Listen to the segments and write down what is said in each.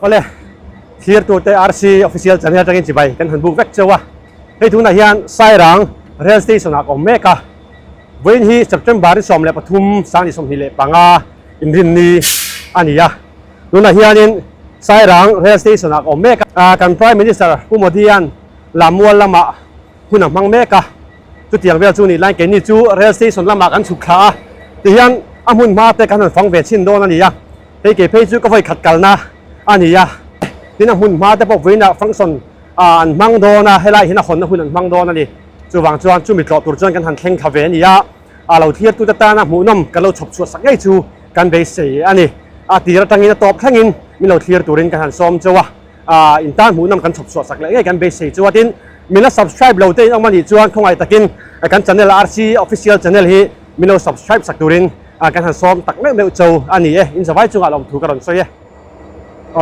Oleh here to the RC official channel tangin chibai kan hanbuk vek chawa hei thuna hian sairang rail station ak omeka voin hi September ri som le pathum sang ni som hi le panga inrin ni ania nuna hianin sairang rail station ak omeka kan prime minister pumodian lamwal lama hunam mang meka tu tiang vel chu ni lai ke ni chu rail station lama kan chukha ti hian amun ma te kan phang ve chin don ania hei ke phei chu ka voi khat kalna ania tin a hun ma te pok veina function an mang do na helai hina khon na hun an mang do na ni chuwang chuan chu mi tlo tur chuan kan han thleng khave nia a lo thiat tu ta na mu nom kan lo chhop chu sak ngai chu kan be se ani a tira tangin top thlangin mi lo thlir turin kan han som chawa in tan mu nom kan chhop chu sak le ngai kan be se chu tin mi la subscribe lo te amani chuan khongai takin kan channel RC official channel hi mi lo subscribe sak turin kan han som tak me chau ani e in zawai chu alom thu karon so ye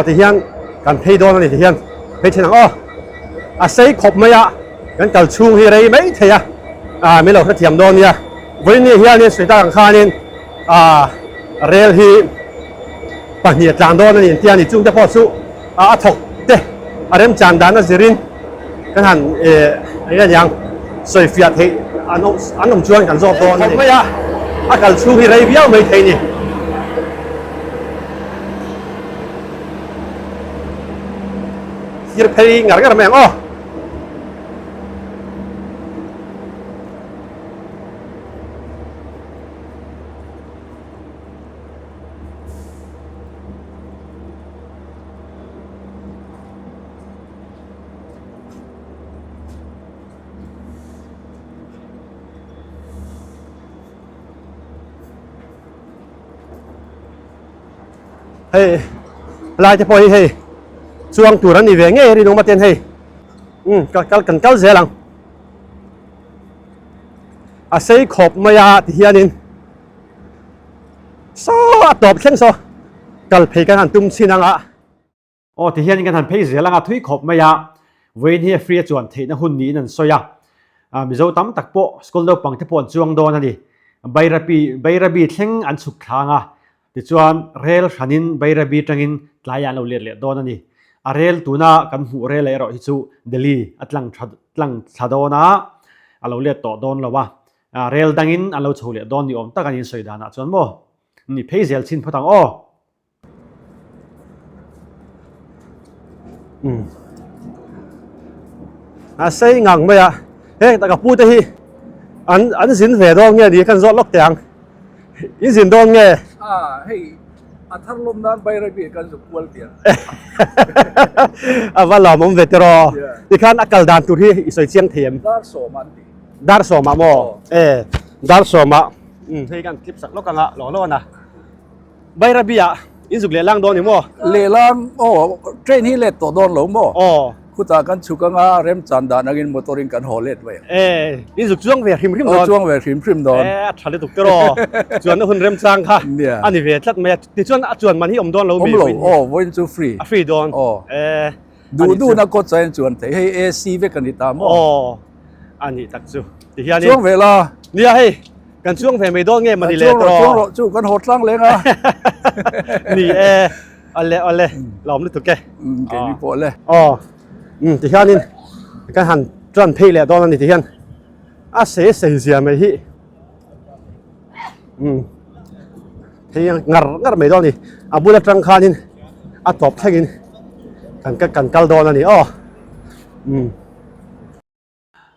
ti hian kan phei don ni hian phei thin a sei khop maya kan kal chung hi rei mai theya mi lo thiam don nia voi ni hian ni soita kan khanin rail hi pahnia tlang don ni tian ni chung te pho chu a thok te arem chan dan na zirin kan han ai yang soi fiat he anom chuan kan zo don ni maya a kal chung hi rei biao mai thei ni hier phei ngar meng hei lai te poi hei chuang tur ani ve nge ri nong ma ten hei kal zelang a sei khop maya ti hianin so top thleng so kal phei kan han tum chinanga ti hianin kan han phei zelanga thui khop maya vein hi free chuan theina hun ni nan soya mizo tam takpo school do pang te pon chuang don ani bairabi thleng an chuk thanga ti chuan rail hanin bairabi tangin tlaya lo le don ani a rail tuna kan hu rail ero hi chu Delhi atlang thadona alo le to don lawa rail dangin alo chhole don ni om takanin soidana chuan mo ni pheizel chin phatang a sei ngang maya he ta ka pu te hi an zin ve do nge ni kan zo lok tiang in zin don nge hey athar lom dan bairabi kan zo kwal dia avala mom vetero ti khan akal dan tur hi isoi chiang them dar so ma mo dar so ma hei kan clip sak lokanga lo na bairabi a injuk le lang don ni mo le lang train hi le to don lo mo kuta kan chukanga rem chanda nagin motoring kan holet we injuk chuang ve hrim don chuang ve hrim don thale tuk tero chuan na hun rem chang kha ani ve thlat me ti chuan a chuan man hi om don lo me voin chu free don du na ko chain chuan the hei AC ve kan ni ta mo ani tak chu ti hian chuang ve la nia hei kan chuang ve me don nge mani le tro chu kan hot lang lenga ni ale lom lu tuk ke ke ni po le ti hianin kan han chuan phei le don ani ti hian a se zia me hi hei ngar me don ni abula tang khanin a top thagin kan kal don ani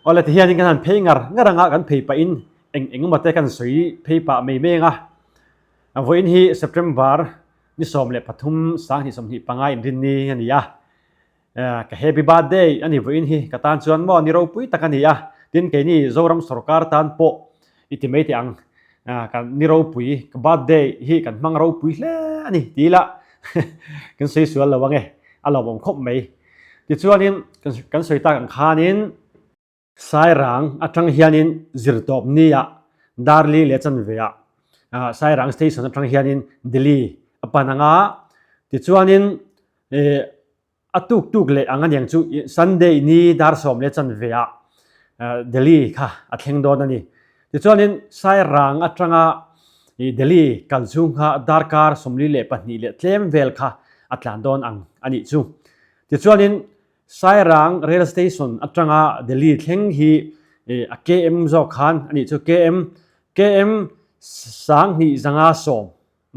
ole ti hianin kan han phei ngaranga kan phei pa in eng mate kan soi phei pa me menga voin hi September ni som le pathum sang hi som hi pangai rin ni ani ya ka happy birthday ani voin hi katan chuan mo ni ro pui takani ya tin ke ni zoram sarkar tan po itimate ang kan ni ro pui ka birthday hi kan mang ro pui hle ani tila kan sei sual lawange alawom khop mai ti chuanin kan soita kan khanin sairang atang hianin zirtop nia darli lechan vea sairang station atang hianin Delhi apananga ti chuanin atuk le angan yang chu Sunday ni dar som lechan vea Delhi kha athleng don ani ติชวนนินไซรังอัตรังเดลีกัลซุงค่ะดาร์การสมลีเล่ปนีเล่เทมเวลค่ะอัตแลนดอนอันนี้จูติชวนนินไซรังเรลสเตชันอัตรังเดลีเทงฮีKM จอคันอันนี้จู KM สังหิสังอาสม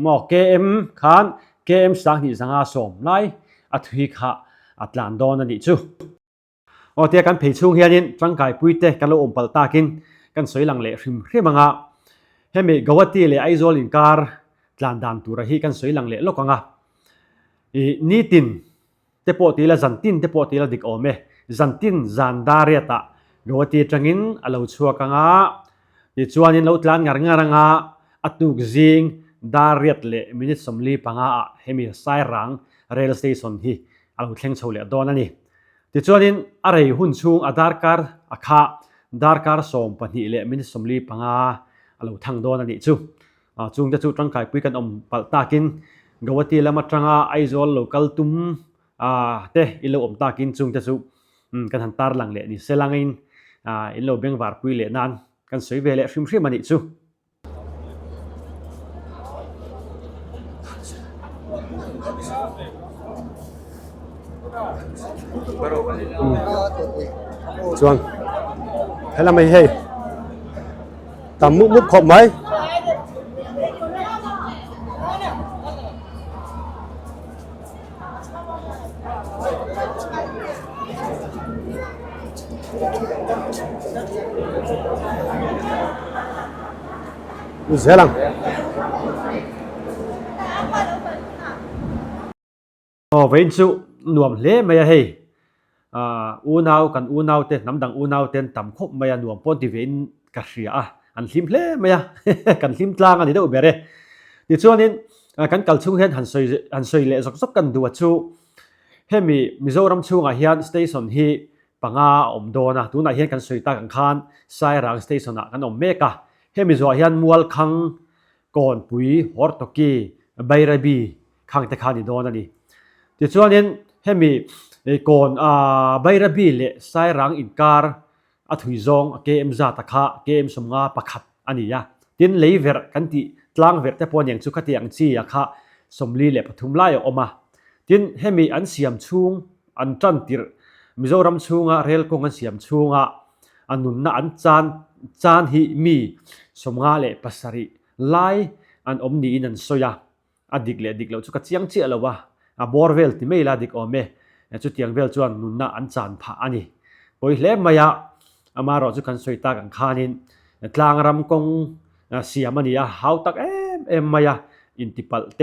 มอ KM คัน KM สังหิสังอาสมไลอัตหิค่ะอัตแลนดอนอันนี้จูโอเทียกันเพจช่วงเฮียนินร่างกายปุยเตกันโลอมปัลตากินกันสวยหลังเละริมเรียมังะเฮมิกวตีเละไอโซลินคาร์จานดานตัวระฮีกันสวยหลังเละโลกังะนี่ตินเตปอตีละจันตินเตปอตีละดิกโอเมจันตินจันดาเรียตะกวตีจังอินอลาวชัวกังะดิชวนินลาวตลานงารงางะอัตุกซิงดาเรียตเละมินิสมลีปังะเฮมิไซรังเรลสเตชันฮีอลาวเทงโชเละโดนันนี่ติชวนินอะไรหุ่นชุงอดาร์การอาคาดาร์การสมปนิเละมินิสมลีปังอาเราทางโดนนี่จูจุงจะจูตั้งกายปุยกันปัลตากินกวตีละมาตั้งไอโซลโลคัลตุมเตอิโลตากินจุงจะจูกันหันตาร์หลังเละนี่เซลังอินอิโลเบงวาร์ปุยเละนั้นกันสวยเวเละฟิมฟิมันนี่จูจวนให้เราไม่ให้ตำมุกขบไหมดูเสียหลังโอ้เวนซูหน่วมเละไม่ให้อูนาวกันอูนาวเต้นน้ำดังอูนาวเต้นต่ำคบไม่หน่วมปนที่เวนกระเสียอันลิมเละไม่กันลิมกลางอันนี้ได้อุเบเร่ดิช่วงนี้กันกัลชุ่งเห็นหันสวยเละสักกันดูชูเฮมิโซรัมชูงเฮียนสเตชันฮีปังอมโดนะตัวไหนเห็นกันสวยตากันคานไซรังสเตชันกันอมเมกะเฮมิโซเฮียนมัวลคังก่อนปุยฮอร์ตกีไบราบีคังตะคานิโดนะนี่ดิช่วงนี้เฮมิก่อนไบราบีเละไซรังอินการ์อัถุยซองเกมซาตะคะเกมสมงาปักขัดอันนี้ยะดินเลเวอร์กันที่ตลางเวอร์แต่พออย่างสุขที่อย่างชี้อะค่ะสมลีเละปฐุมไล่ออกมาดินให้มีอันเสียมชุงอันจันติร์มิโซรัมชุงเรลกงอันเสียมชุงอันนุนน่ะอันจานฮิมีสมงาเละปัสสริไล่อันอมนีนันโซยาอดิกเละดิกเละสุขที่ยังเชี่ยละวะบอร์เวลที่ไม่ลาดิกอเมจุดยังเวลจวนนุนน่ะอันจานผาอันนี้พออีเล่มายามารอจุกันสวยตากันคานินกลางรำกงเสียมันนี่ฮาวตักมายาอินติปัลเต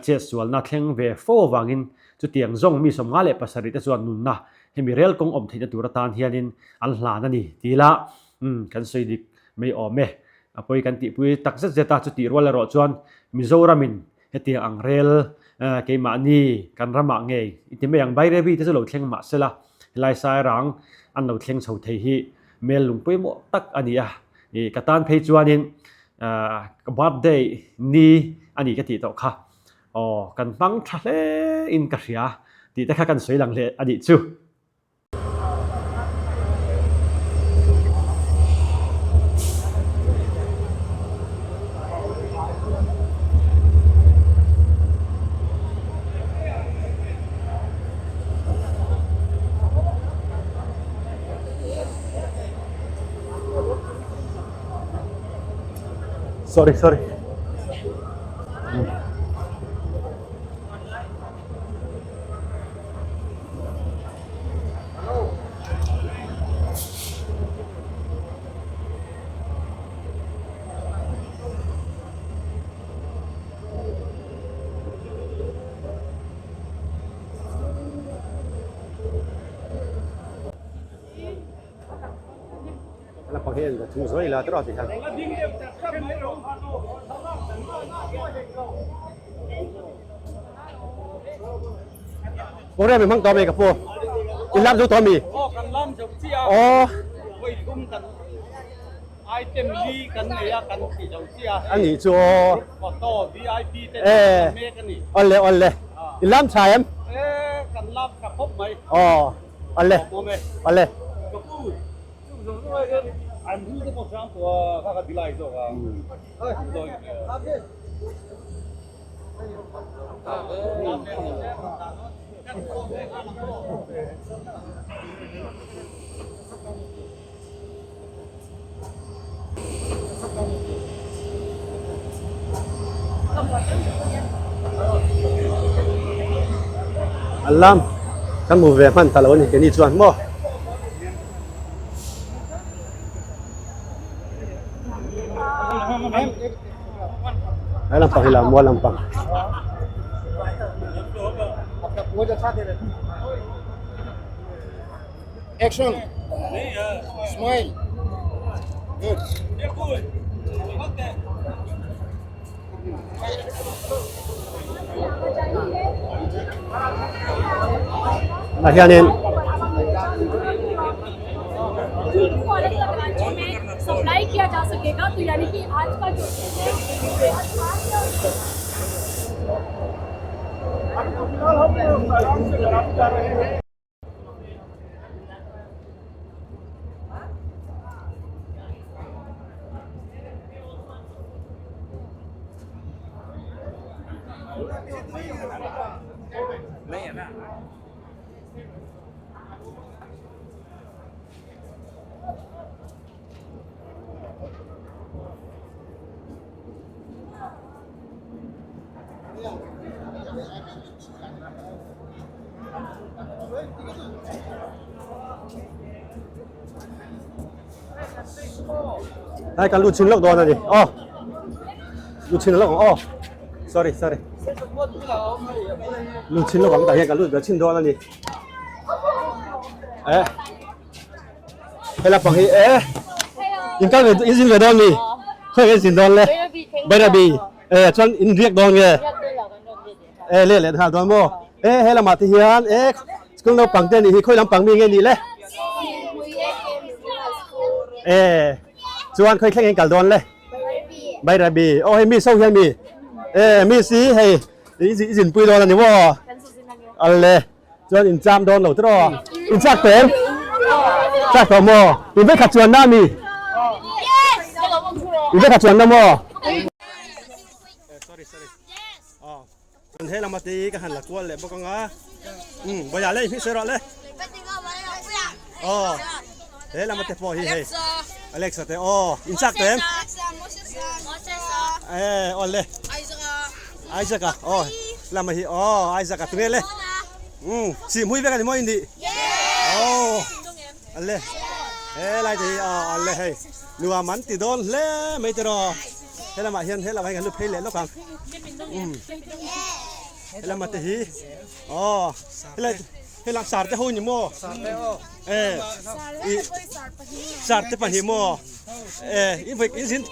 เจสวลนัดเฮงเวฟโฟวังอินจุดยังซงมีสมงาเละปัสสริตส่วนนุนนะเฮมิเรลกงอมที่จะตุรตานเฮียนินอัลลานันนี่ทีละกันสวยดิกไม่อเมพออีกันติปุยตักเซตาจุดที่รัวละรอจวนมิโซรามินเฮตีอังเรลเกมานีกันรำมาเงยอิติเมยังใบเรบีที่จะหลุดเฮงมาเสละลายสายรังอันหลุดเฮงเฉาเทฮีเมลลุงปุยโมตักอันนี้กตันเพจวนนินกับบัดเดย์นี่อันนี้ก็ติดต่อค่ะกันตั้งทะเลอินกระเสียติดแต่กันสวยหลังเลอดีตชู sorry Alla paketet da tu so ila troti kan. Ore me mang to me ka po. Ilam du to mi. Kan lam jom sia. Wei kum kan item li kan ne ya kan ti jom sia. Ani chu. Photo VIP te me kan ni. Olle. Ilam chayam. Kan lam ka phop mai. Olle. Mo me. Olle. Ka pu. Chu zo no ai 안 후드 뭐 저랑 또 가가 빌라이저가 또 alam kan mu ve man talo ni ke ni chuan mo ai lampang hilam mo lampang Action. Smile. Good. na hianin supply किया जा सकेगा तो यानी कि आज का जो ai kan lu chin lok don ani oh lu chin lok oh sorry lu chin lok ang ta hian kan lu be chin don ani hela pang hi in kan ve in sin ve don ni khoi ve sin don le bai ra bi chon in riek don nge le le ha don mo hela ma ti hian skul lo pang te ni hi khoi lam pang mi nge ni le chuan khoi thleng kal don le bai ra bi oh he mi so hian mi mi si hey in pui don ani wo al le chuan in cham don lo tro in chak tem chak to mo in ve khat chuan na mi in ve khat chuan na mo sorry oh kan he lam ti ka han la kwal le bo ka nga bo ya le mi se ro le oh he lam te po hi hey Alexa te oh in chak tem ole Isaac oh lam hi oh Isaac tu le si mui ve ka ni mo indi oh alle lai thì alle hey nuwa man ti don le mai te ro he lam hian he lam kan lu phei le lo kang he lam te hi oh he lam sar te ho ni mo sar te pa hi mo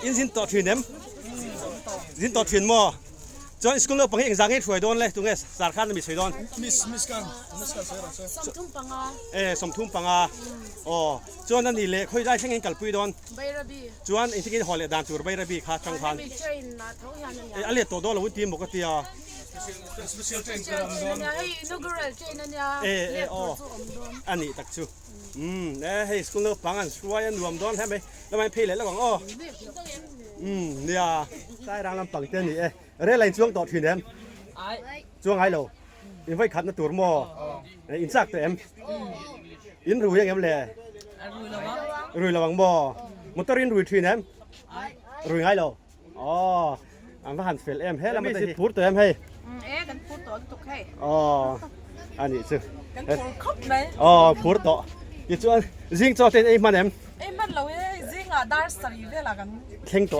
in sin to thuyền em sin to thuyền mo cho school lo pang exam ngai thoi don le tu nge sar khan mi thoi don Miss kan som thum panga chuan an ni le khoi dai thengin kal pui don chuan in thikin hole dan tur bai rabi kha chang khan ale to do lo ti mo ka tia special train kan don. ani tak chu hey school lo pang an suai an nuam don ha mai la mai phei le la bang nia sai rang lam pang te ni re lai chuang to thuyền em chuang hai lo in vai khat na tur mo in sak te em in ru yang em le rui lawang mo motorin rui thuyền em rui hai lo an va han fel em he la ma te pur to em hey kan put to tuk hey ani chu kan pur khop mai pur to ye chuan jing cho ten ei man em man lo jing a dar sari ve la kan theng to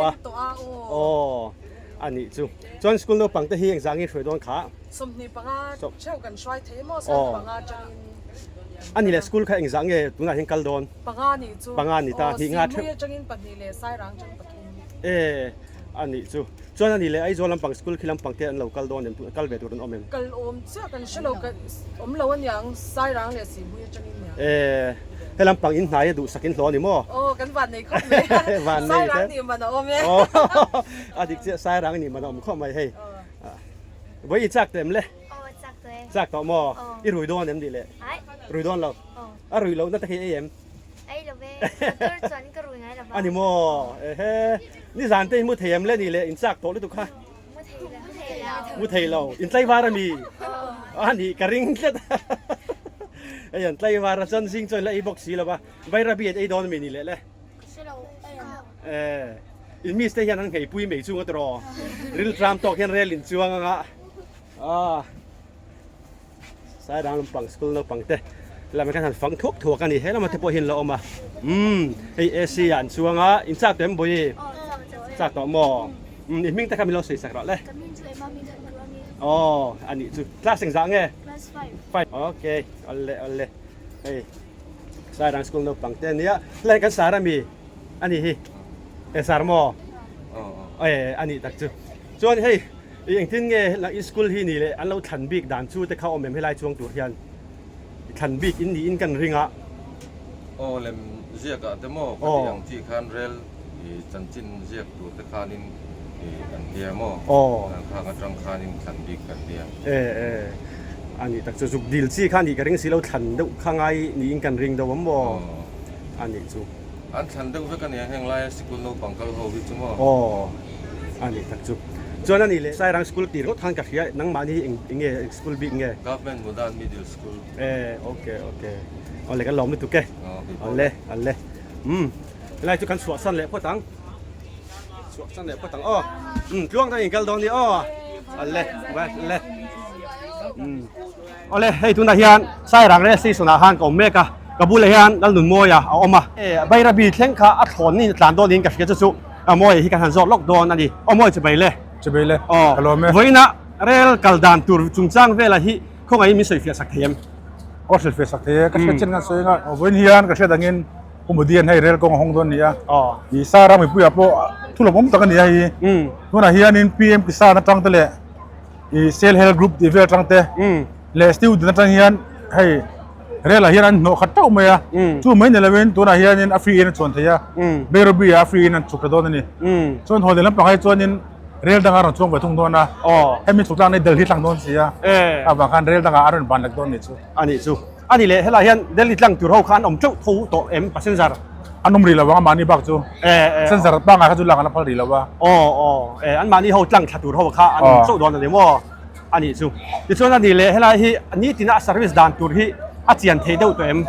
ani chu chuan school no pang te hi exam ngi thoi don kha som ni panga cheu kan swai the mo sa panga chang ani le school kha exam nge tuna hin kal don panga ni ta hi nga the chang in pani le sai rang chang pathum ani chu chuan ani le ai zo lam pang school khilam pang te an local don em kal ve tur an omem kal cha kan shilo kan lo an yang sai rang le si hui chang in ya helam pang in hnai du sakin hlo ni mo kan van nei khop me van sai nei rang ni man om me adik che sai rang ni man om kho mai hei voi chak tem le chak to mo i rui don em di le rui don lo a rui lo na ta hi em ai lo ve tur chọn cái rùi ngay là อันนี้โมเฮ้นี่สารเต้มุเทียมเล่นนี่เลยอินซักโตเลยตุกค่ะมุเทียเราอินไตวารามีอันนี้กระริงเล็ดไอ้ยันไตวาราจันซิงจอยละไอ้บ็อกซี่แล้วปะใบระเบียดไอ้ดอนมีนี่เลยอินมีสเตย์นั่งให้ปุ้ยไม่ช่วงก็รอริลทรัมตอกเห็นเรลินช่วงอ่ะสายดังลำปังสกุลลำปังเต้แล้วมันก็ทันฟังทุกถั่วกันนี่ให้เรามาเทปเห็นเราออกมาไอเอเชียนช่วงอ่ะอินซักเต็มบุยซักต่อหมออินมิ่งแต่คำมีเราใส่สักหน่อยเลยอ๋ออันนี้จุดคลาสสิ่งสังไงไฟโอเคเอาเลยเฮ้ยสายดังสกุลลำปังเต้เนี่ยแล้วกันสารามีอันนี้สารหมออันนี้ตักจุดส่วนเฮ้ยอย่างที่ไงหลังสกุลที่นี่เลยอันเราทันบิ๊กด่านชูแต่เขาเอาเมมให้ไล่ช่วงตัวเทียนทันบิ๊กอินดีอินกันริงอ่ะเลมเรียกอะแต่โม่ก็อย่างที่คันเรลจันจินเรียกตัวแต่คานินอันเดียโม่ข้างจังคานินทันบิ๊กกันเดียอันนี้ตักจุดดีลซี่ข้างนี้ก็ริงสิเราทันดูข้างไงนี่อินกันริงตัวผมบอกอันนี้จุดอันฉันดูเพื่อกันเนี่ยแห่งไรสกุลโนปังกัลโฮวิจุโม่อันนี้ตักจุดส่วนนั้นนี่เลยสายรังสกุลตีรถทางกับเฮียนั่งมานี่เองสกุลบิ๊กเงี้ย Government Modern Middle School โอเคเอาเลยกันล้อมเลยตุ๊กแกเอาเลยแล้วจุกันสวดสั้นเลยพ่อตังสวดสั้นเลยพ่อตังช่วงนั้นอีกกันตอนนี้เอาเลยไปเลยเอาเลยให้ทุนทหารสายรังเรสซีสุนาฮันกับเมกะกับบุเรียนนั่นหนุนโมยเอาออกมาใบระบีเท่งขาอัดถอนนี่หลานโดนลินกับเฮียจุโมยที่กันหันจอดล็อกโดนนั่นดิเอาโมยจะไปเลยจะไปเลยฮัลโหลเว้ยนะเรลกัลดานตูร์จุงจังเวลาที่คงไอ้มีสวยเฟียสักเทียมสวยเฟียสักเทียก็เช่นกันสวยงามเว้ยเฮียนก็เช่นดังนี้ผมบอกเดียนให้เรลกงห้องตัวนี้อีสาราไม่พูดอ่ะเพราะทุกคนผมต้องกันนี่ตัวนั้นเฮียนินพีเอ็มกิสานัตั้งแต่เลยอีเซลเฮลกรุ๊ปดีเวลตั้งแต่เลสติวตั้งแต่เฮียนให้เรลเฮียนโนขัดเต้าเมียจู่ไม่เนี่ยเลยเว้นตัวนั้นเฮียนินอัฟรีนส่วนเทียเบรบีอัฟรีนสุกระโดดนี่ส่วนหัวเดือนปังให้ส่วนนี้เรลดังการช่วงไปทุ่งโดนนะให้มีสุดท้ายในเดลิทางโดนเสียบางครั้งเรลดังการบันลักโดนนี่ชูอันนี้เลยให้เราเห็นเดลิทางจุดหัวขันอมจุดทูโตเอ็มปัสเซนซาร์อันนู้นรีแล้วว่ามานี่บักจูเซนซาร์บ้างอะเขาจุดหลังอันนั้นพอรีแล้วว่าอันมานี่เขาจังขัดจุดหัวขันอันจุดโดนอะไรมั่วอันนี้ชูที่ส่วนอันนี้เลยให้เราที่อันนี้ที่น่าเซอร์วิสด่านจุดที่อาเจียนเทเดอตัวเอ็ม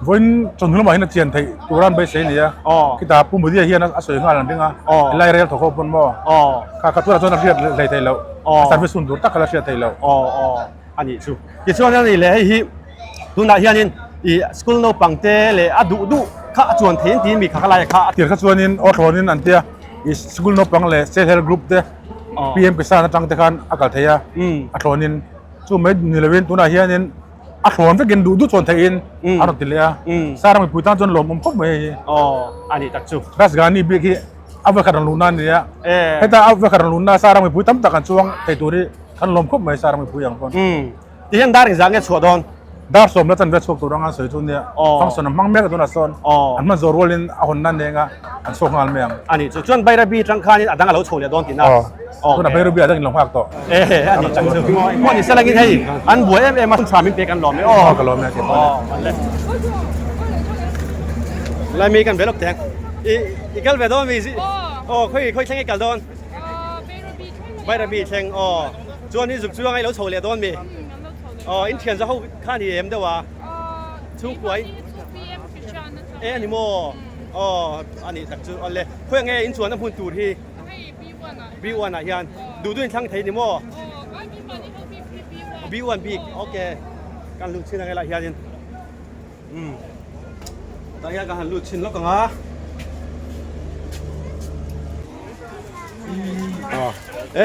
วันจนถึงมาเห็นอาเจียนเทตัวร้านไปเสียเนี่ยคิดว่าปุ่มมือที่เฮียนั่นอาศัยงานอะไรบ้างไล่เรียลถูกเขาปุ่มบ่ข้าตัวเราจนนักเรียนไล่เทแล้วสารพิสุนดูตักเขาเรียนเทแล้วอันนี้ชูที่ส่วนอันนี้เลยให้ทุนนักเรียนอีสกุลโนปังเตเลยดูข้าจวนเทียนที่มีข้าอะไรข้าเดี๋ยวข้าจวนนี่ออโต้นี่อันเดียอีสกุลโนปังเลยเซลล์กรุ๊ปเดพีเอ็มกิสานัตั้งแต่กันอากาศเทียออโต้นี่จู่ไม่นี่เลยตัวนักเรียนนี่อักษรที่กินดูจนเทียนอารมณ์ติเลยสารมันพูดตั้งจนหลงมุมพบไม่อันนี้ตักชูรัสกานี่บิ๊กอัฟริกันลูน่าเนี่ยให้แต่อัฟริกันลูน่าสารมันพูดตั้งแต่กันช่วงไอ้ตัวนี้ขันลมพบไม่สารมันพูดอย่างก่อนที่ยังได้ถึงสังเกตสวดดอนดาร์สมแล้วจันเวสพวกตัวนั้นสวยทุนเนี่ยฟังส่วนมังเมกตัวนั้นส่วนอันมันโซโรลินอาคนนั้นเองอ่ะอันส่งงานเมียงอันนี้ส่วนใบระบีจังคานี่ดังเราโชว์เนี่ยโดนกินนะตัวนั้นใบระบีดังหลงภาคต่ออันนี้จังซึ่งพวกนี้เสร็จแล้วกินให้อันบัวมาทำมีเปกันหลอมไหมกันหลอมเนี่ยแล้วมีกันเบลล์แทงอีกกันเบลล์มีสิค่อยแข่งกันโดนใบระบีแข่งส่วนนี้สุดช่วงให้เราโชว์เนี่ยโดนมีอินเทียนจะเข้าข้านี่เอ็มได้ว่าทุกวันอันนี้โมอันนี้ตักจุอันเลยเพื่อไงอินส่วนน้ำพุนตูที่B1อ่ะเฮียนดูด้วยทั้งไทยนี่โมB1 บิ๊กโอเคการลุกชิ้นอะไรล่ะเฮียนตอนนี้การลุกชิ้นแล้วก็งะ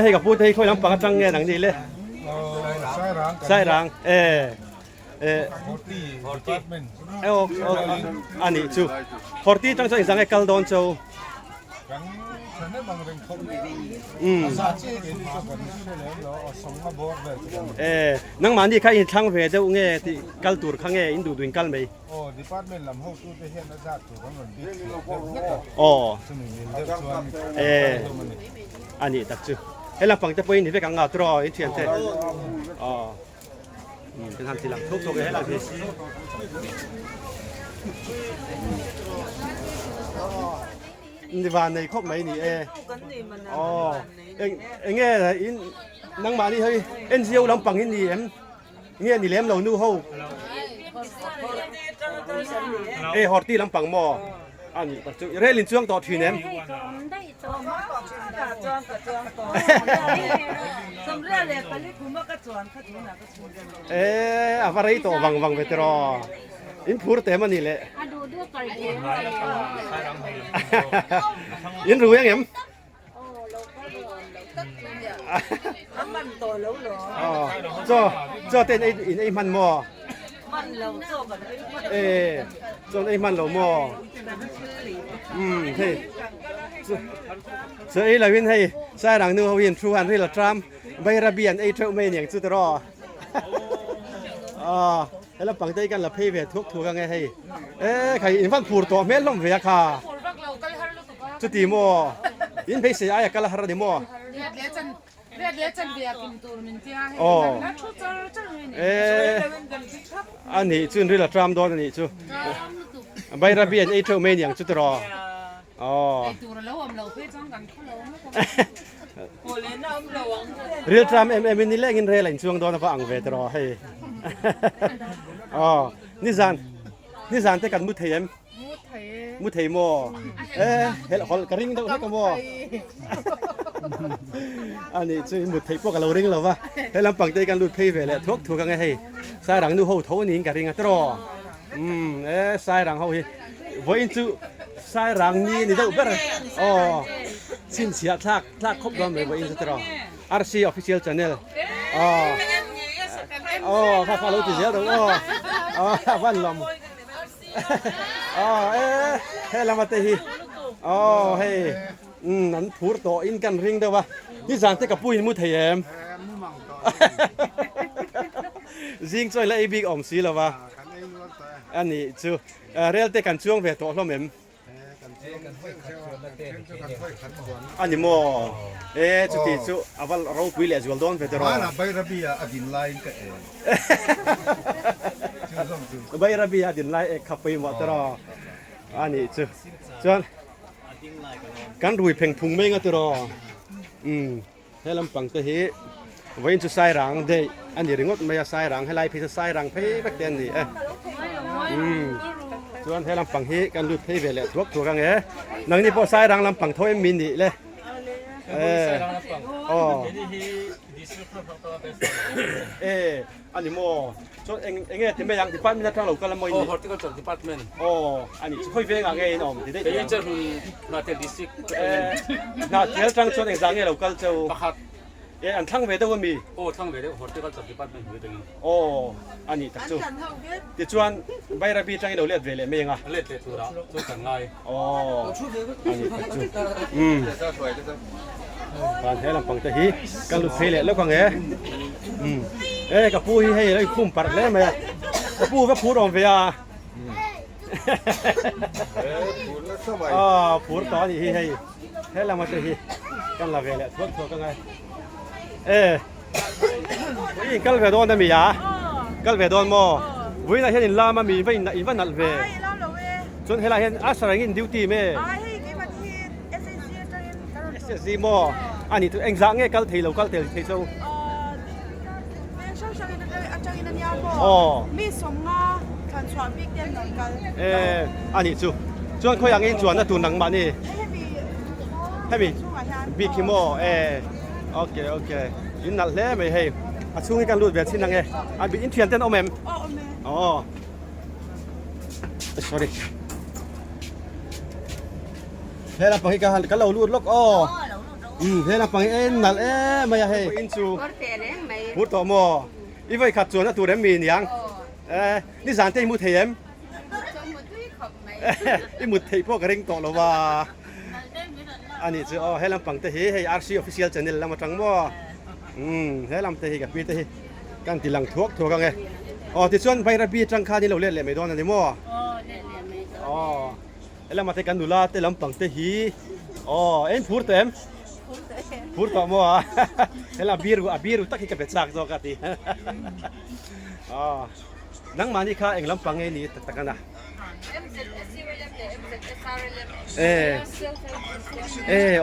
ให้กับพูดให้ค่อยน้ำปากจังไงหนังดีเลยใช่รังอันนี้ชูพอร์ตี้ตั้งใจสั่งให้กัลดอนชูนังมันที่ใครช่างเวทเจ้าเงี้ยที่กัลตูร์ข้างเงี้ยอินดูดูกัลไหมดีพาร์ตเมนต์ลำห้องตู้เห็นนะจ๊ะตัวนั้นบิ๊กอันนี้ตัดชูให้เราฟังจะไปนี่ไปกังเอาตรอไอ้เทียนเท่เป็นทำทีหลังทุกๆให้เราที นี่วันในครบไหมนี่อ๋อเอ็งอินนังมานี่เฮ้ยเอ็นเซียวลำปังนี่นี่เนี่ยนี่เลี้ยมเรานู่เฮาฮอตตี้ลำปังหม้ออันนี้ปัจจุบันเรลินช่วงต่อทีเนี่ยอะไรต่อวังเวทรออินพูดแต่มันนี่แหละอินรู้ยังไงมันโตแล้วเหรออ๋อจ่อเต้นไอ้มันหม้อมันเราโตกันจ่อไอ้มันเราหม้อเฮ้ยเสือไอ้ลาวินให้สายหลังนู้เขาเวียนทรูฮันที่เราทรัมใบระเบียนไอ้เจ้าไม่เนี่ยจุดรอแล้วปังใจกันละเพ่เวทุกกันไงให้ใครอินฟันผูดตัวเม็ดล้มเวียค่ะจุดตีโมอินเพ่เสียอยากกันละฮาร์ดิโมอันนี้จุนเรือทรัมโดนอันนี้จูใบระเบียนไอ้เจ้าไม่เนี่ยจุดรอเรือทรัมนี่แหละกินเรือหลังช่วงโดนพระอังเวทรอให้นิสานแต่กันมุทเทยโมเฮลคนกระริ่งตัวนี้ก็โมอันนี้ช่วยมุทเทยพวกเราริ่งเราวะให้ลำปังใจกันลุดเพย์ไปเลยทุกกันไงให้สายหลังดูเขาทุ่นี้กระริ่งตรอสายหลังเขาเฮ้ยวันจูสายหลังนี่ต้องเป็นสินเสียทักครบรวมเลยวันตรอ RC Official Channel ข้าฟังรู้ติดเสียตรงวันลมเฮ้ยลำมาเตะเฮ้ยนั้นพูดต่ออินกันริงเด้อวะนี่สั่งแต่กับปุ้ยมุดเทียมจิงช่วยละไอ้บิ๊กอมสีแล้ววะอันนี้จูเรียลเตกันช่วงเวทโตล้มเอ็มอันนี้โมจุดที่จูอวัลเราคุยเลยจวลโดนเวทโตมาใบระเบียอดินไลน์ก็ใบระเบียดินไล่ขับไปหมดตลอดอันนี้จวนการรวยเพ่งพุงไม่ก็ตลอดให้ลำปังตัวนี้ไว้จะใส่รังได้อันนี้ถึงว่าไม่จะใส่รังให้ไล่พิษใส่รังเพ่แบบเด่นนี่จวนให้ลำปังนี้การรูดเพ่ไปเลยทุกกันไงนังนี่พอใส่รังลำปังถ้วยมินิเลยอันนี้โมช่วยเองเนี่ยที่ไม่ยังที่ปั้นไม่ได้ทั้งหลายก็ละมวยนี่ horticulture department อันนี้ค่อยเว้งอะไรน้องที่ได้ เป็นเจ้าหน้าที่ district น่าเดี๋ยวจังช่วยเองจังเนี่ยเราก็จะอันทั้งเวทก็มีทั้งเวท horticulture department อยู่ตรงนี้อันนี้ตักจูเดี๋ยวชวนใบระบีจังเราเลียดเวเลยไม่ยังอ่ะเลียดตัวเราตัวกันไงอันนี้ตักจูการให้ลำปังตะฮีการลุกเพลแล้วก็ไงกับปูให้แล้วคุ้มปัดแล้วไหมกับปูก็พูดออกไปพูดตอนนี้ให้เรามาตะฮีกันละเวลทั่วกันไงนี่กันเวดอนได้ไหมยากันเวดอนโม่วันนี้เห็นลามามีไม่อินวันนัดเวจนให้เราเห็นอาสาเงินดิวตี้ไหมSSC โม่อันนี้ตัวเองสั่งไงกันเทเรากันเทโซ่มีสมงาทันชวนบิ๊กเด่นหน่อยกันอันนี้ชวนเขาอย่างนี้ชวนนะตัวหนังมานี่ให้มีบิ๊กคิโม่โอเคยินนัดแล้วไม่ให้ช่วงนี้การรูดแบบที่นั่งไงอันบิ๊กอินเทียนเต้นเอาแมมsorry เฮ้ยเราไปกันเรารูดล็อกเฮ้ยเราไปนัดไม่ให้อินซูพูดต่อโมอีไว้ขัดจวนนะตัวเรมมีนยังนี่สารเต้มุดเทียมอีมุดเทียพวกกระเร่งต่อแล้วว่าอันนี้จะให้ลำปังเตะให้ RC Official Channel ลำมาจังว่าให้ลำเตะกับพี่เตะกันตีหลังทุกกันไงที่ส่วนไประเบียจังค่าที่เราเล่นเลยไม่โดนอะไรมั่วให้ลำมาเตะกันดูแลเตะลำปังเตะพูดเต็มพูดต่อมั่วให้ลำบีรุตักให้กับเป็ดซักโซกัดทีนังมานี่ค่ะเองลำปังไงนี่ตะกันนะ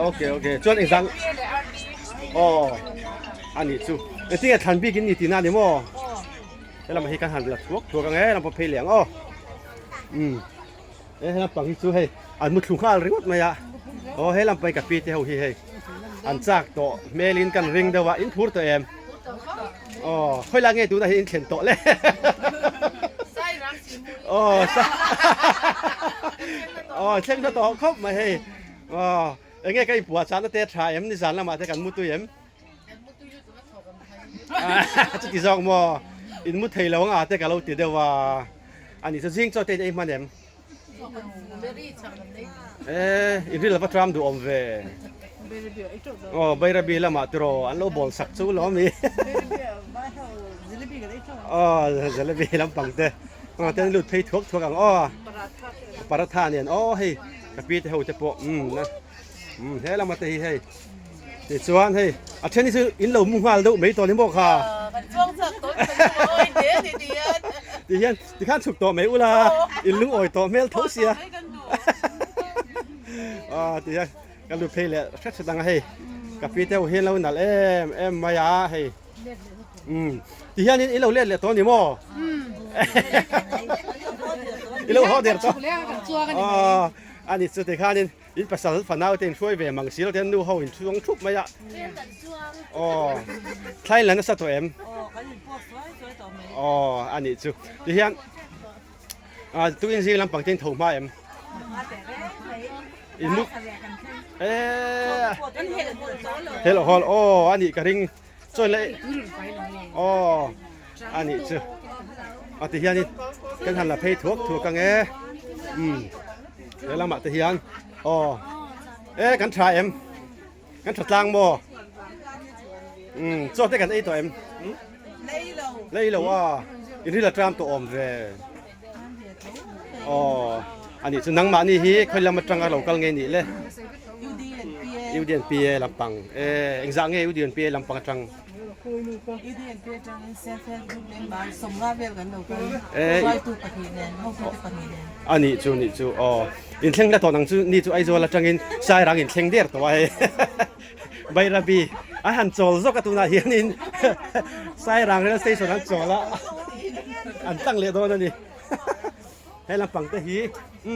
โอเคจวนอีกสังอ๋ออันนี้จูที่ทันบีกินนี่ตีน่าดิโมแล้วเรามาให้กันหันละทัวกันไงเราพอเพลียงอ๋อเราปังที่จูให้อันมุดถุงข้าวริ้วมาอ่ะโอ้ให้เราไปกับปีเที่ยวให้อันจากโตเมลินกันริงเดียวว่าอินพูดตัวเองอ๋อค่อยละไงดูนะอินเข็นโตเลยอ๋อเช่นก็ต่อครบมาให้อ๋ออย่างเงี้ยก็อีปวดสารเตะชายนี่สารละมาแต่กันมุดตัวเองจะกี่ซองมออินมุดไทยเราแต่กันเราติดเดียวว่าอันนี้จะซิงเจ้าเตะไอ้มันเองอินที่เราพัฒนาดูอมเวอ๋อใบระเบียละมาตัวอันเราบอลสักสู้ล้อมีอ๋อจะระเบียลำปังเตะแต่หลุดเพย์ทุกกันอ๋อปารัฐาเนี่ยอ๋อให้กับปีเที่ยวจะปวนะเฮ้เรามาตีให้ติดชวนให้อาเช่นนี้คืออินเรามุ่งว่าเราไม่ตัวนี้บอกค่ะช่วงสักต้นดีฮันดีขั้นสุกตัวไม่อุลาอินลุงอ่อยตัวเมลท้องเสียดีฮันกันดูเพลย์เลยชัดชัดดังให้กับปีเที่ยวเห็นเราหนักเอ็มมายาให้ดีฮันนี่เราเล่นเลยตัวนี้มั้งอินเราหอเดียร์ตัวอันนี้สุดที่ข้านี่อินภาษาฝันเอาเต็มช่วยเวมังสีเราเต็มดูเขาอินช่วงชุบมาอ่ะใช่แล้วนะสัตว์เอ็มอันนี้จูดิฉันตัวอินซีลำปังเต็มถุงมาเอ็มอินลุกเฮลโลฮอลอันนี้กระดิ่งช่วยเลยอันนี้จูดิฉันนี่กันทันละเพย์ถูกกันเแล้วเรามาดิฉันกันทรายเอ็มกันถัดล่างโมโจ้ได้กันไอ้ตัวเอ็มเลยเราว่าอินที่เราตามตัวอมเร่อันนี้สุนัขมานี่ฮีคนเรามาจังเรากังเงินนี่เลยยูเดียนปีลำปังเอ็งจังเงยูเดียนปีลำปังจังยูเดียนปีจังเซฟดูเล่นบาสมราเวลกันเรากันช่วยตัวประเทศเนี่ยห้องตัวประเทศเนี่ยอันนี้จูอินเท่งแล้วตอนนั้นจูนี่จูไอโซละจังอินใช้รังอินเท่งเดียร์ตัวไอ้ใบระบีอาหารโจลซกตัวน่ะเห็นอินใช้รังแล้วสเตชันนั้นโจละอันตั้งเลยตัวนั่นนี่ให้ลำปังเตะฮี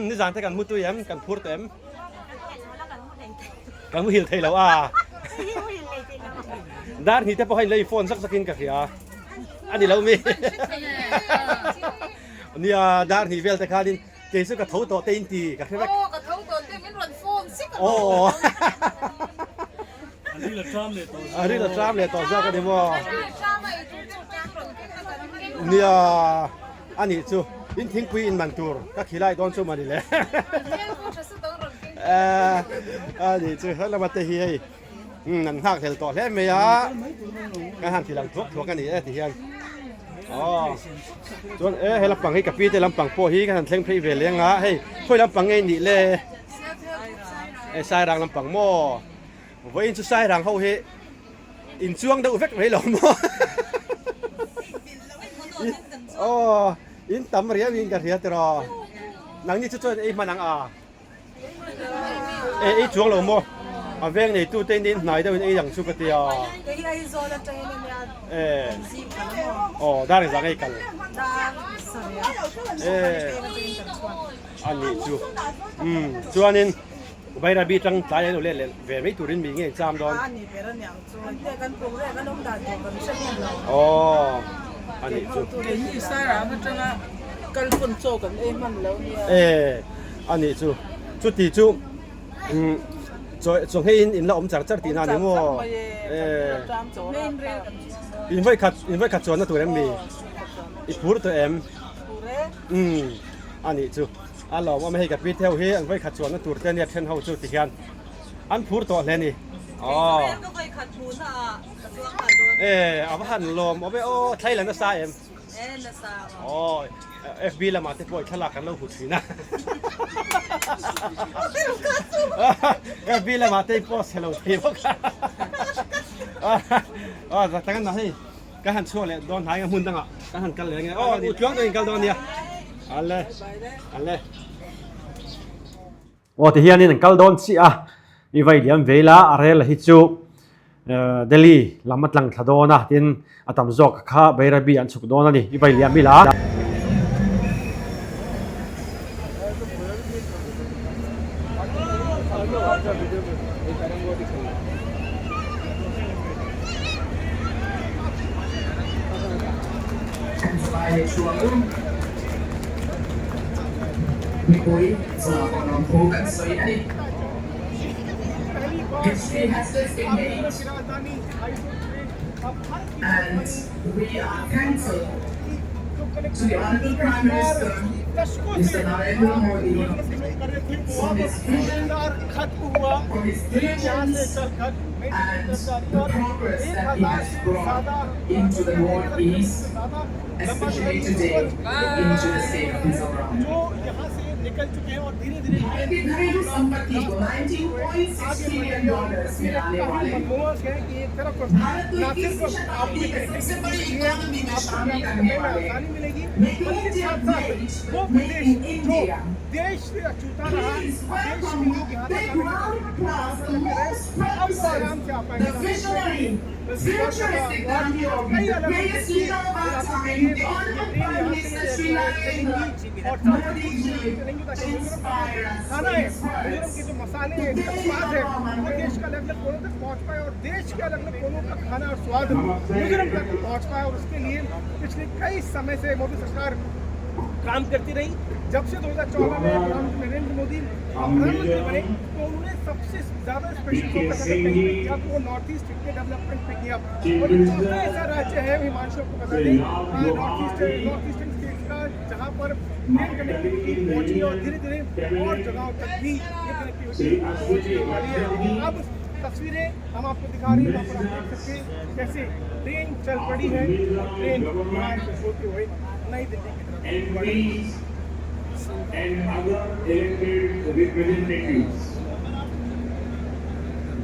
นี่จานเตะกันมุดตัวเอ็มกันพูดเต็มกันมุดหิลไทยแล้วด้านนี้แต่พอให้เลยโฟนสักกินกับเฮียอันนี้เรามีนี่ด้านนี้เวลแต่ข้าดินเจสุกับเขาตัวเต็มตีกับใช่ไหมกับเขาตัวเต็มไม่รวนโฟนสิอันนี้เราทำเลยต่อเจ้ากันดีมั้งนี่อันนี้จูอินทิ้งคุยอินมันตูร์ก็ขี้ไล่โดนชูมาดิเลยอันนี้จูเรามาเตะฮีนั่นหักเทลต่อแล้วไหมการหันทีหลังทุกกันนี่ทีเฮียนจนให้ลำปังให้กับพี่แต่ลำปังโปฮีกันเท่งพี่เวลียงให้ค่อยลำปังไงนี่เลยสายรังลำปังโม่ว่าอินสุสายรังเขาเฮอินช่วงเดือดเฟกไม่หลงโม่อินตั้มเรียวิงกันเรียตรอนังนี่ช่วยไอ้มันนังไอ้ช่วงหลงโม่เวงนี่ตู้เต้นนิดหน่อยเดี๋ยวไอ้ยังชุกเตียได้ยังไงกันอันนี้จูอันนี้ใบระบีจังตายแล้วเล่นเวไม่ตุรินมีเงี้ยจามดอนอันนี้เป็นอย่างจูเด็กกันปลูกเด็กกันน้องดาตัวกันเช่นนี้อันนี้จูตัวนี้ใส่ร้านมันจะนะกันคนโจกันเอ้มันแล้วเนี่ยอันนี้จูตีจูส่งให้อินเราอมจากจัดตีนานี่มั้งอินไว้ขัดจวนนะตัวเอ็มมีอีพูดตัวเอ็มอันนี้จูอันเราว่าไม่ให้กับพี่เที่ยวเฮอันไว้ขัดจวนนะตัวเต้นเนี่ยเช่นเขาจูติกันอันพูดตัวเลยนี่เอาไปหั่นลมเอาไปไทยแล้วนะซาเอ็มFB ละมาแต่ป่วยฉลาดกันเราหุ่นสีนะFB ละมาแต่ป่วยเซลล์ทีพวกแต่กันนะให้การหันชั่วเลยโดนหายกันหุ่นตั้งอ่ะการหันกันเลยไงช่วงตัวเองกันโดนเนี่ยอันเลย o ti hian in kal don chi a i vai liam vela arel hi chu Delhi lamat lang thadona tin atam zok kha Beirabi an chuk dona ni i vai liam mila History has this innate, and we are thankful to the Honorable Prime Minister, Mr. Narendra Modi, for his vision, for his diligence, and the progress that he has brought into the Northeast, especially today into the state of Mizoram. Bharat की घरेलू संपत्ति को $19.6 बिलियन मिलाने वाले भारत को 21वीं शताब्दी के सबसे बड़ी इकोनॉमी में शामिल करने वाले making India great making India देश से अछूता रहा देश में big round applause the most represent the visionary futuristic grandeur of the greatest leader of our time, the Honorable Prime Minister Sri Narendra Modi ji, to inspire us with his words. देश का अलग अलग कोनों तक पहुंच पाए और देश के अलग अलग कोनों का खाना और स्वाद मिजोरम तक पहुंच पाए और उसके लिए पिछले कई समय से मोदी सरकार काम करती रही। जब से 2014 में प्रधानमंत्री नरेंद्र मोदी प्रधानमंत्री बने तो उन्होंने सबसे ज्यादा स्पेशल फोकस किया वो नॉर्थ ईस्ट के डेवलपमेंट पे किया और चौथा ऐसा राज्य है हिमाचल को बता दें नॉर्थ ईस्टर्न स्टेट्स का जहाँ पर ट्रेन कनेक्टिविटी पहुंची और धीरे धीरे और जगहों तक भी ये कनेक्टिविटी पहुंचने वाली है। अब तस्वीरें हम आपको दिखा रहे हैं वहाँ पर आप देख सकते हैं कैसे ट्रेन चल पड़ी है और ट्रेन बिहार से होते हुए नई दिल्ली की तरफ and other elected representatives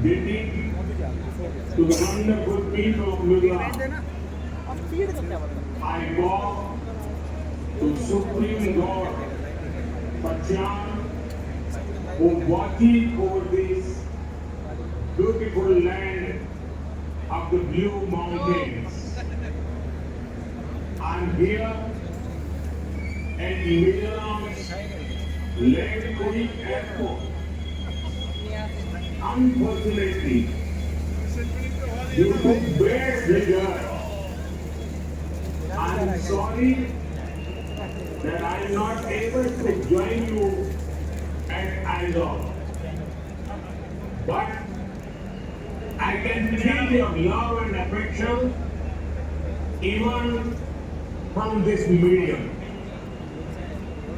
waiting to the wonderful people of Mizoram. I walk to Supreme Lord Pachan who watching over this beautiful land of the Blue Mountains. I'm here at Mizoram's Lengkoi Airport. Unfortunately, due to bad weather, I'm sorry that I'm not able to join you at Aizawl. But I can feel your love and affection even from this medium.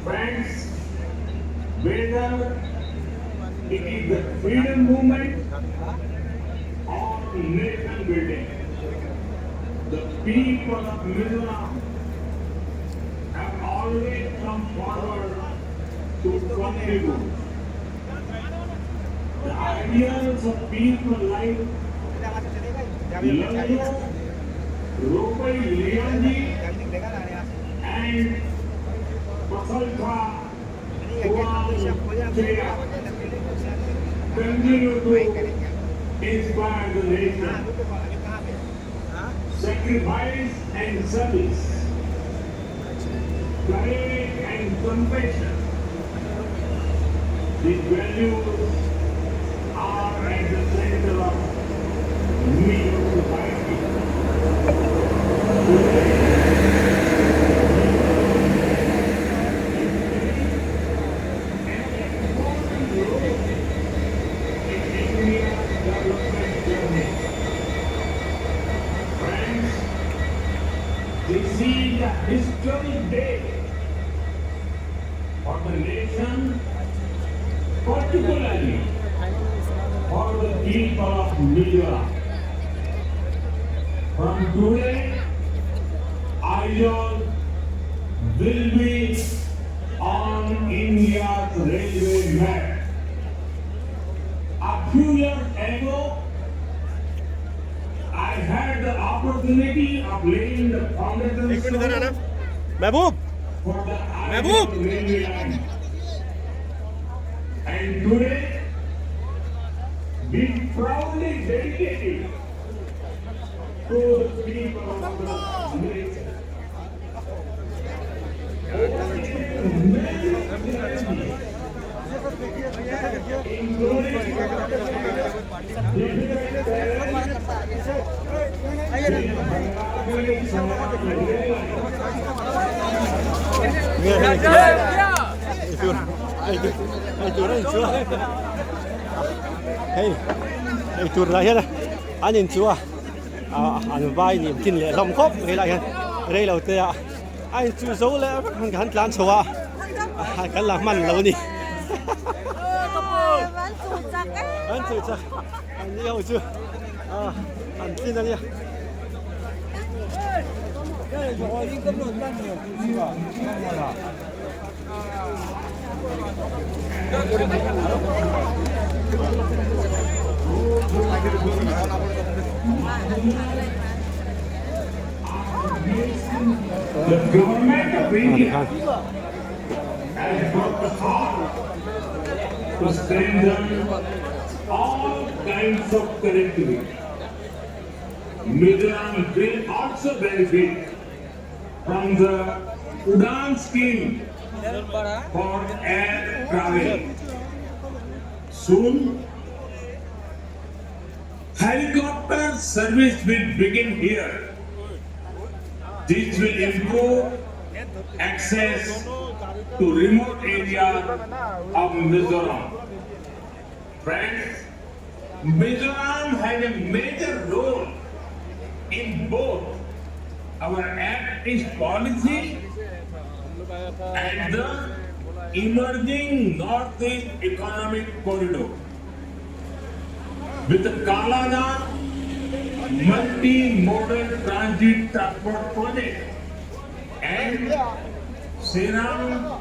Friends, whether it is the freedom movement or nation building, the people of Mizoram have always come forward to contribute. The ideals of peaceful life, Lango, Rupai Lianji, and Pasalka continue to inspire the nation. Sacrifice and service, courage and compassion. These values are at the center of Mizo society. This is a historic day for the nation, particularly for the people of Mizoram. From today, Aizawl will be on India's railway map. A few years ago, I had the opportunity of laying the foundation stone Mehboob for the Aizawl railway line. And And today, we proudly dedicated to the people of the nation. Hey, tur lại hết anh nhìn chúa anh vai niệm kinh lệ lòng khóc cái lại đây là thế ạ anh chú số lẽ hắn lan chúa cái là mặn lâu đi anh chú chắc anh yêu chưa anh tin anh nhá The government of India has worked hard to strengthen all kinds of connectivity. Mizoram will also benefit from the Udan scheme for air travel. Soon, helicopter service will begin here. This will improve access to remote areas of Mizoram. Friends, Mizoram has a major role in both our Act East policy and the emerging Northeast Economic Corridor. With the Kalana multi-modal transit transport project and Serang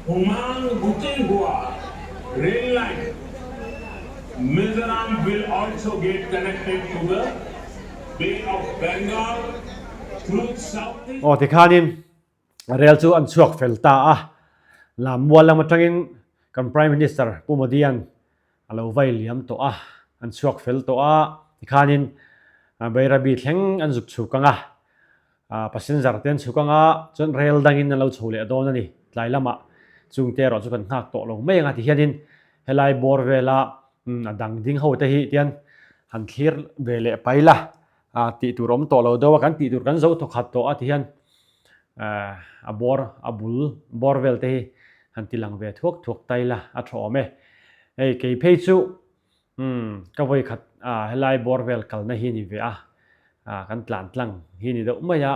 Humang Buchenhua rail line, Mizoram will also get connected to the Bay of Bengal through southeast. thì khanin rel chu an chuak fel ta lam mual lam atangin kan prime minister Pumodian alo vai liam to an chuak fel to thì khanin Bairabi thleng an zuk chu kanga passenger ten chu kanga chon rel dangin lo chhole don ani tlai lama chungte ro chu kan hak to lo mai nga ti hianin helai bor vela adang ding ho te hi tian han thlir vele paila ti turom to lo do kan ti tur kan zo to khat to ti hian a bul bor vel te hi han tilang ve thuak taila a thome ei ke phei chu ka voi khat helai bor vel kal na hi ni ve kan tlang hi ni do maya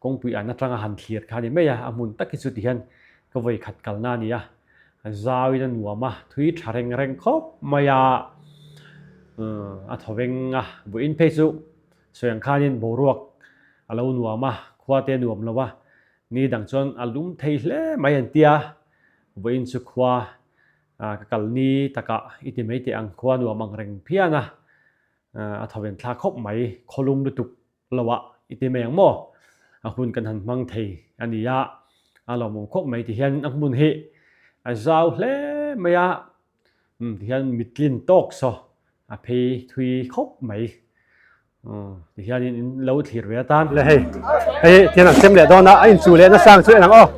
kongpui an atanga han thlir khani meya amun takki chu ti hian ka voi khat kal na ni zawi na nuama thui thareng reng khop maya a thoveng buin phei chu soyang khanin boruak alo nuama khwate nuam lawa ni dang chon alum thei hle mai an tia buin chu khwa ka kalni taka itimei te ang khwa nuam ang reng phiana a thoven thla khop mai kholum lutuk lawa itimei ang mo a hun kan han mang thei ania alo mong khop mai ti hian ang mun hi a zaw hle maya ti hian mitlin tok so a phei thui khop mai thì hiện in lâu thiệt về tan là hey thiên là xem lẽ đó na anh chủ lẽ nó sang chuyện nào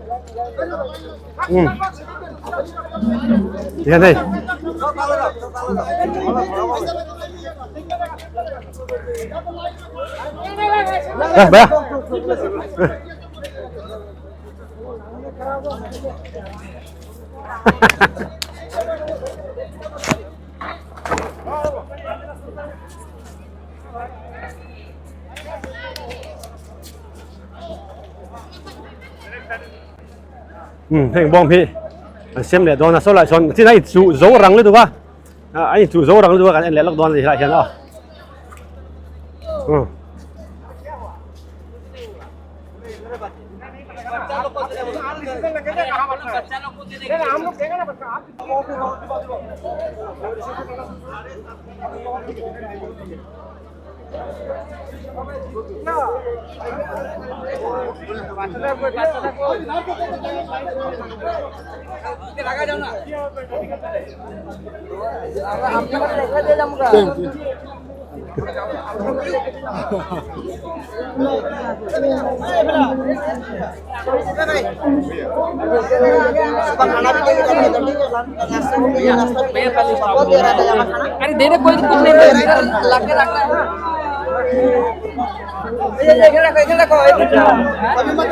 hiện đây bé thành bom phi xem lẽ đó là số lại sonที่ไหนchủ dấu răngเลยดูว่าanh chủ dấu răngดูว่าanh lẽ lắc đòn gì lại hiện đó अरे देने कोई कुछ नहीं लग के रखना है अभी मत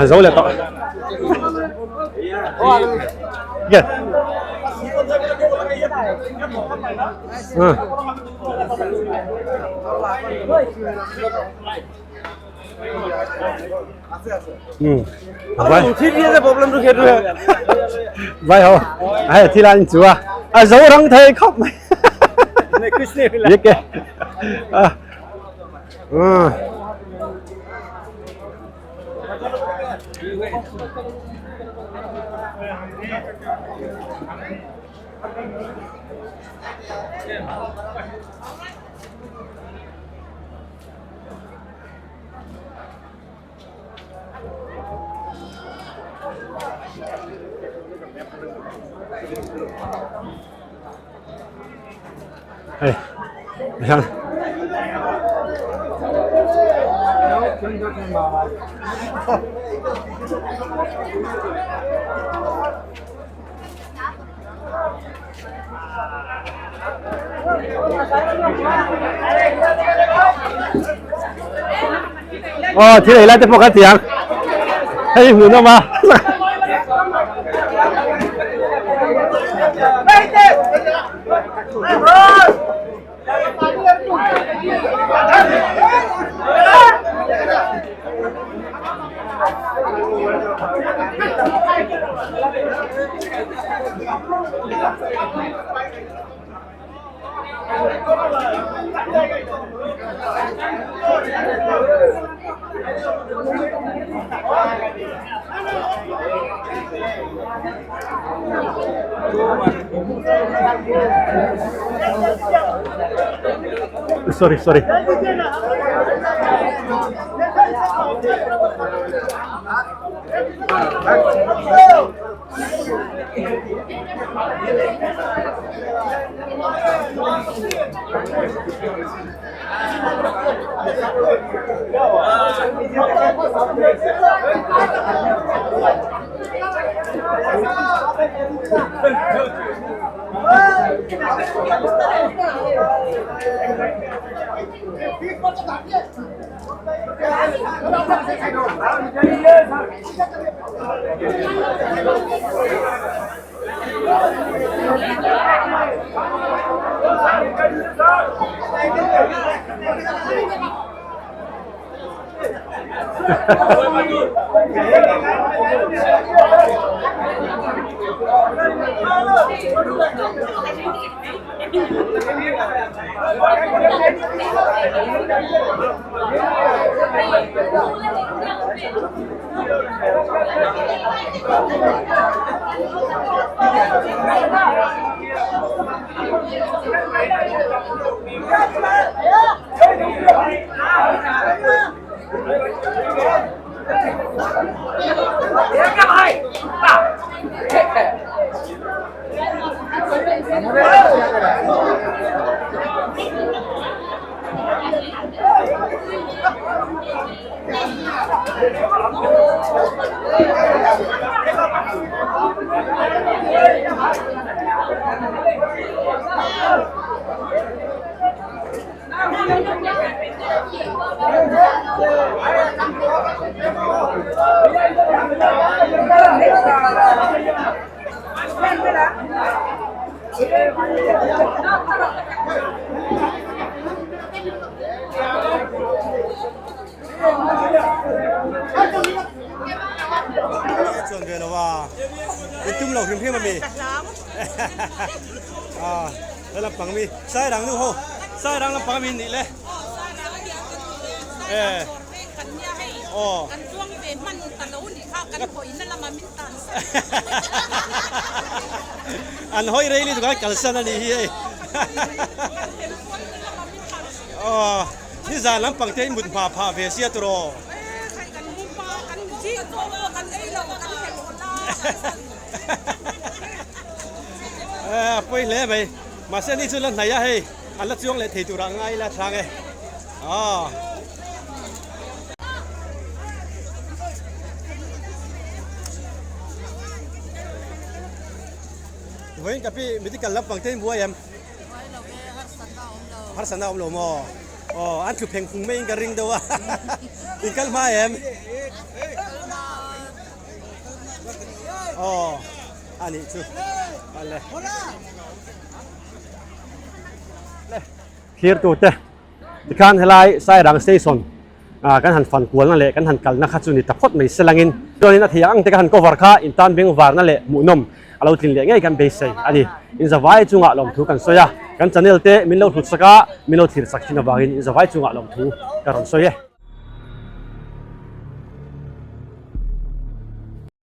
dấu liệt tội. Kìa. Vậy. Vậy hả? Ai thì là chú à? À dấu thằng thầy khóc mày. Biết kìa. Hey, xem. Thế này là tiếp một cái tiếng. Hay muốn không mà? Sorry. Chuẩn về nó vào cái tung lẩu thêm mà mì đây là bằng mì sai đắng đúng không sai đắng là bằng mì nị lên กันเนี่ยให้กันช่วงเป็นมันกันแล้วนี่ข้ากันพอยนั่นละมามินตัน อันห้อยเรลี่ตัวกันสันนี่เฮ้ยนี่จานลำปังเต้นมุดพาเวเซียตัวใครกันมุปากันชี้ตัวกันไอ้เรากันแข่งคนละไปเลยไปมาเส้นนี้สุดแล้วไหนอะเฮ้ยอันละช่วงเลยเทตุรังไงละทางไงเฮ้ยกับพี่มิติกันรับฟังเต้นบัวยังฮัสซันดาวมโลมอันคือเพลงคงไม่กระริงเดียววะอีกกันมาเอ็มอันนี้ชูอะไรเฮียตัวเตะที่การให้ไล่ไซรังสเตชันกันหันฟันกวนนั่นแหละกันหันกันนักขัดจุนิตะพดไม่เสลังอินตัวนี้นาทีอังเตกันหันก็วาร์ค่าอินตันเบงวาร์นั่นแหละมุนมเราทิ้งเลี้ยงไงกันเบสใส่อันนี้อินสบายจุงะลมทุกันสอยกันจันเนลเตมินเราทุกสักมินเราทิ้งสักที่นบากินอินสบายจุงะลมทุกันสอย